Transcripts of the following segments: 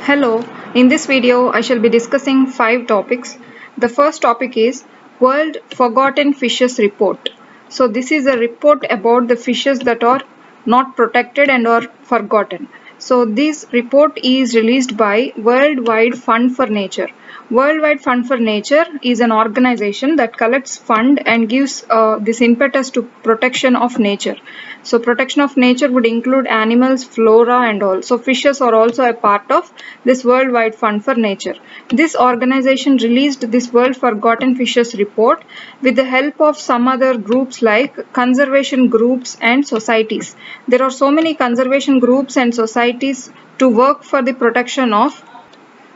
Hello, in this video I shall be discussing 5 topics. The first topic is World Forgotten Fishes Report. So this is a report about the fishes that are not protected and are forgotten. So this report is released by Worldwide Fund for Nature. Worldwide Fund for Nature is an organization that collects fund and gives this impetus to protection of nature. So protection of nature would include animals, flora and all. So fishes are also a part of this Worldwide Fund for Nature. This organization released this World Forgotten Fishes report with the help of some other groups like conservation groups and societies. There are so many conservation groups and societies to work for the protection of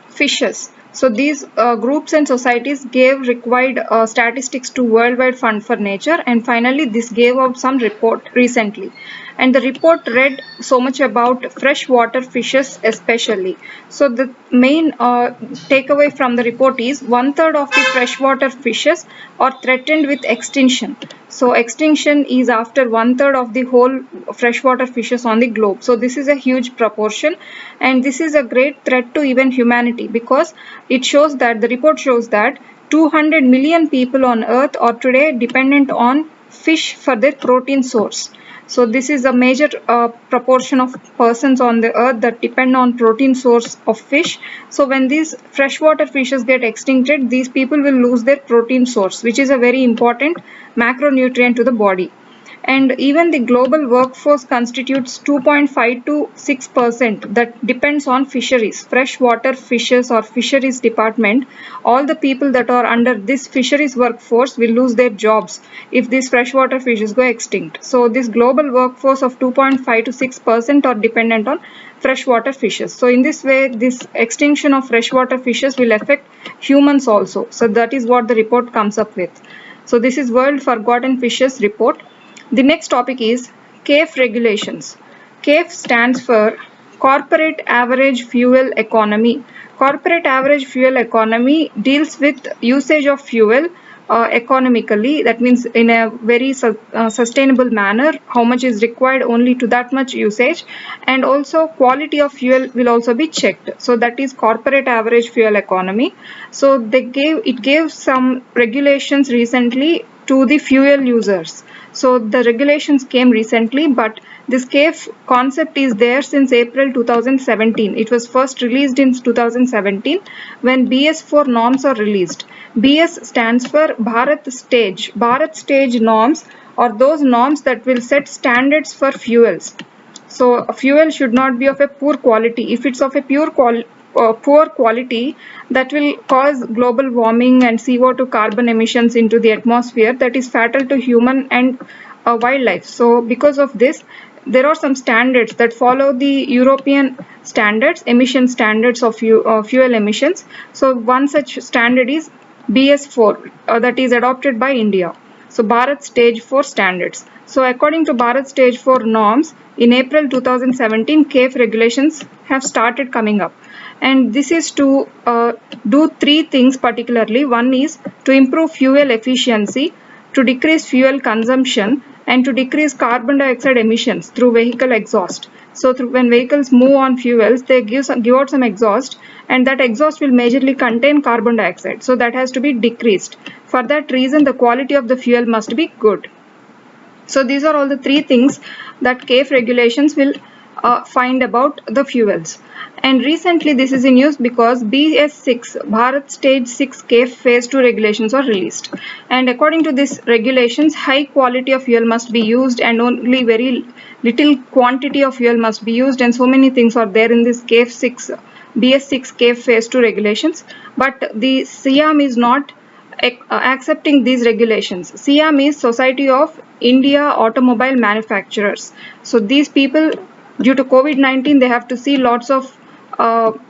fishes. So these groups and societies gave required statistics to Worldwide Fund for Nature, and finally this gave out some report recently. And the report read so much about freshwater fishes especially. So the main takeaway from the report is 1/3 of the freshwater fishes are threatened with extinction. So extinction is after 1/3 of the whole freshwater fishes on the globe. So this is a huge proportion, and this is a great threat to even humanity, because it shows that the report shows that 200 million people on earth are today dependent on fish for their protein source. So this is a major proportion of persons on the earth that depend on protein source of fish. So when these freshwater fishes get extincted, these people will lose their protein source, which is a very important macronutrient to the body. And even the global workforce constitutes 2.5 to 6% that depends on fisheries, freshwater fishes or fisheries department. All the people that are under this fisheries workforce will lose their jobs if these freshwater fishes go extinct. So this global workforce of 2.5 to 6% are dependent on freshwater fishes. So in this way, this extinction of freshwater fishes will affect humans also. So that is what the report comes up with. So this is World Forgotten Fishes report. The next topic is CAFE regulations. CAFE stands for Corporate Average Fuel Economy. Corporate Average Fuel Economy deals with usage of fuel economically. That means in a very sustainable manner, how much is required only to that much usage, and also quality of fuel will also be checked. So that is Corporate Average Fuel Economy. So it gave some regulations recently to the fuel users. So the regulations came recently, but this CAFE concept is there since April 2017. It was first released in 2017 when Bs4 norms are released. BS stands for Bharat Stage. Bharat Stage norms are those norms that will set standards for fuels. So a fuel should not be of a poor quality. If it's of a poor quality, that will cause global warming and CO2 carbon emissions into the atmosphere that is fatal to human and wildlife. So because of this, there are some standards that follow the European standards, emission standards of fuel emissions. So one such standard is BS4 that is adopted by India. So Bharat Stage 4 standards. So according to Bharat Stage 4 norms, in April 2017, CAFE regulations have started coming up. And this is to do three things particularly. One is to improve fuel efficiency, to decrease fuel consumption, and to decrease carbon dioxide emissions through vehicle exhaust. So when vehicles move on fuels, they give out some exhaust, and that exhaust will majorly contain carbon dioxide. So that has to be decreased. For that reason, the quality of the fuel must be good. So these are all the three things that CAFE regulations will find about the fuels. And recently this is in news because BS6 Bharat Stage 6 CAFE Phase 2 regulations are released. And according to these regulations, high quality of fuel must be used and only very little quantity of fuel must be used, and so many things are there in this CAFE 6 BS6 CAFE Phase 2 regulations. But the SIAM is not accepting these regulations. SIAM is Society of India Automobile Manufacturers. So these people, due to COVID-19, they have to see lots of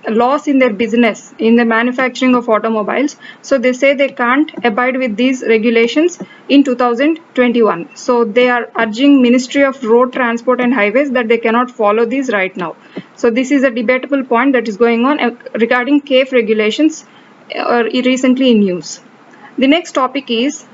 loss in their business, in the manufacturing of automobiles. So they say they can't abide with these regulations in 2021. So they are urging Ministry of Road Transport and Highways that they cannot follow these right now. So this is a debatable point that is going on regarding CAFE regulations recently in news. The next topic is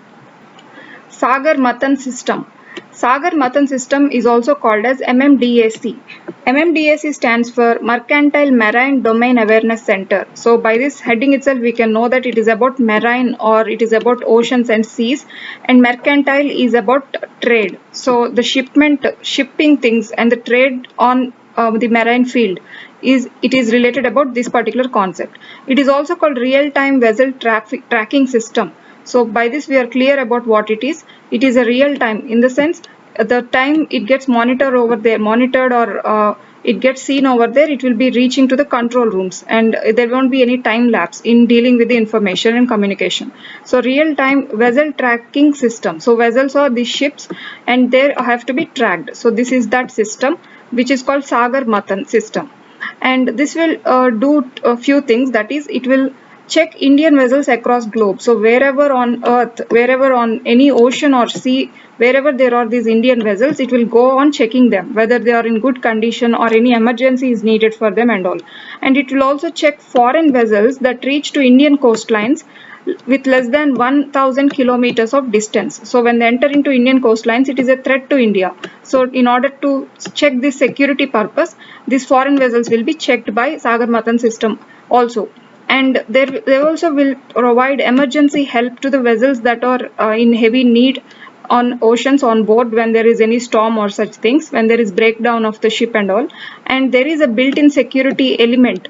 SAGAR MANTHAN system. Sagar Mathan system is also called as MMDAC. MMDAC stands for Mercantile Marine Domain Awareness Center. So by this heading itself, we can know that it is about marine, or it is about oceans and seas, and mercantile is about trade. So the shipping things and the trade on the marine field is related about this particular concept. It is also called real-time vessel tracking system. So by this we are clear about what it is. It is a real time, in the sense the time it gets monitored or it gets seen over there, it will be reaching to the control rooms, and there won't be any time lapse in dealing with the information and communication. So real time vessel tracking system. So vessels are the ships and they have to be tracked. So this is that system which is called Sagar Mathan system. And this will do a few things, that is, it will check Indian vessels across globe. So wherever on earth, wherever on any ocean or sea, wherever there are these Indian vessels, it will go on checking them, whether they are in good condition or any emergency is needed for them and all. And it will also check foreign vessels that reach to Indian coastlines with less than 1000 kilometers of distance. So when they enter into Indian coastlines, it is a threat to India. So in order to check this security purpose, these foreign vessels will be checked by Sagar Mathan system also. And they also will provide emergency help to the vessels that are in heavy need on oceans on board when there is any storm or such things, when there is breakdown of the ship and all. And there is a built-in security element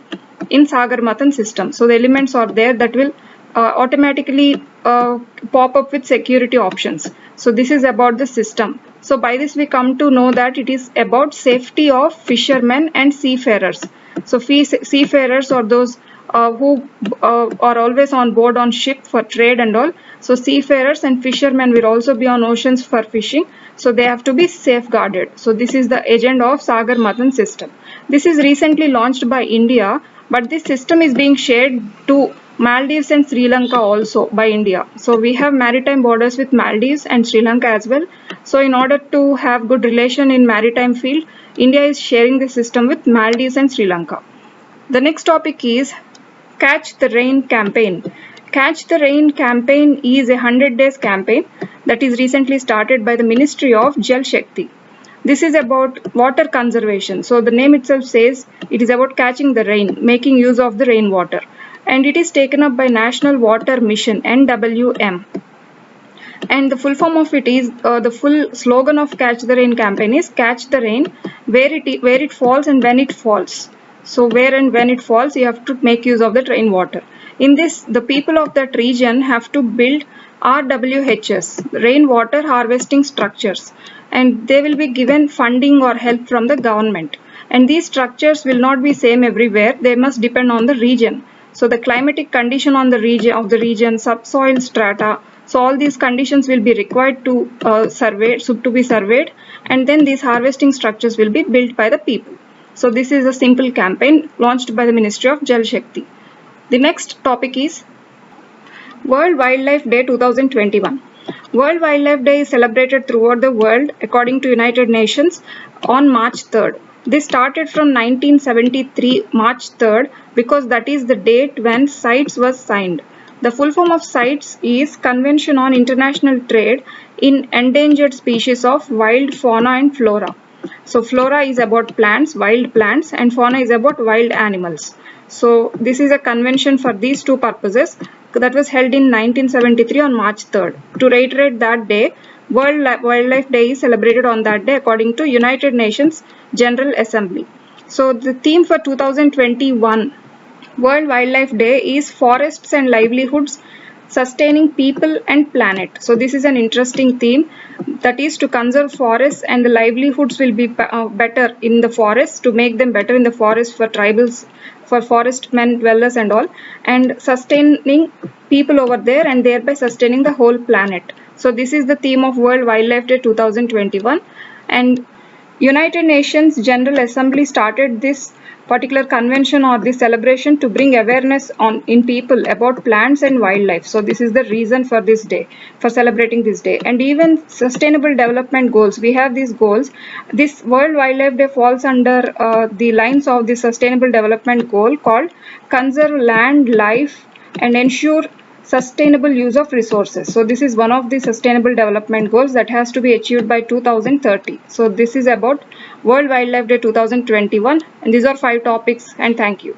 in Sagar Mathan system. So the elements are there that will automatically pop up with security options. So this is about the system. So by this we come to know that it is about safety of fishermen and seafarers. So seafarers are those who are always on board on ship for trade and all. So seafarers and fishermen will also be on oceans for fishing. So they have to be safeguarded. So this is the agenda of Sagar Mathan system. This is recently launched by India, but this system is being shared to Maldives and Sri Lanka also by India. So we have maritime borders with Maldives and Sri Lanka as well. So in order to have good relation in maritime field, India is sharing the system with Maldives and Sri Lanka. The next topic is Catch the Rain campaign. Catch the Rain campaign is a 100 days campaign that is recently started by the Ministry of Jal Shakti. This is about water conservation. So the name itself says it is about catching the rain, making use of the rainwater. And it is taken up by National Water Mission, NWM. And the full form of it is, the full slogan of Catch the Rain campaign is Catch the Rain where it falls and when it falls. So where and when it falls, you have to make use of the rainwater. In this, the people of that region have to build RWHS, rainwater harvesting structures, and they will be given funding or help from the government. And these structures will not be same everywhere. They must depend on the region. So the climatic condition on the region, subsoil strata. So all these conditions will be required to be surveyed, and then these harvesting structures will be built by the people. So this is a simple campaign launched by the Ministry of Jal Shakti. The next topic is World Wildlife Day 2021. World Wildlife Day is celebrated throughout the world according to United Nations on March 3rd. This started from 1973 March 3rd because that is the date when CITES was signed. The full form of CITES is Convention on International Trade in Endangered Species of Wild Fauna and Flora. So flora is about plants, wild plants, and fauna is about wild animals. So this is a convention for these two purposes that was held in 1973 on March 3rd. To reiterate that day, World Wildlife Day is celebrated on that day according to United Nations General Assembly. So the theme for 2021 World Wildlife Day is Forests and Livelihoods, Sustaining People and Planet. So this is an interesting theme, that is to conserve forests and the livelihoods will be better in the forests, to make them better in the forest for tribals, for forest men dwellers and all, and sustaining people over there and thereby sustaining the whole planet. So this is the theme of World Wildlife Day 2021, and United Nations General Assembly started this particular convention or this celebration to bring awareness in people about plants and wildlife. So this is the reason for this day, for celebrating this day. And even sustainable development goals, we have these goals. This World Wildlife Day falls under the lines of the sustainable development goal called conserve land, life and ensure sustainable use of resources. So this is one of the sustainable development goals that has to be achieved by 2030. So this is about World Wildlife Day 2021, and these are 5 topics, and thank you.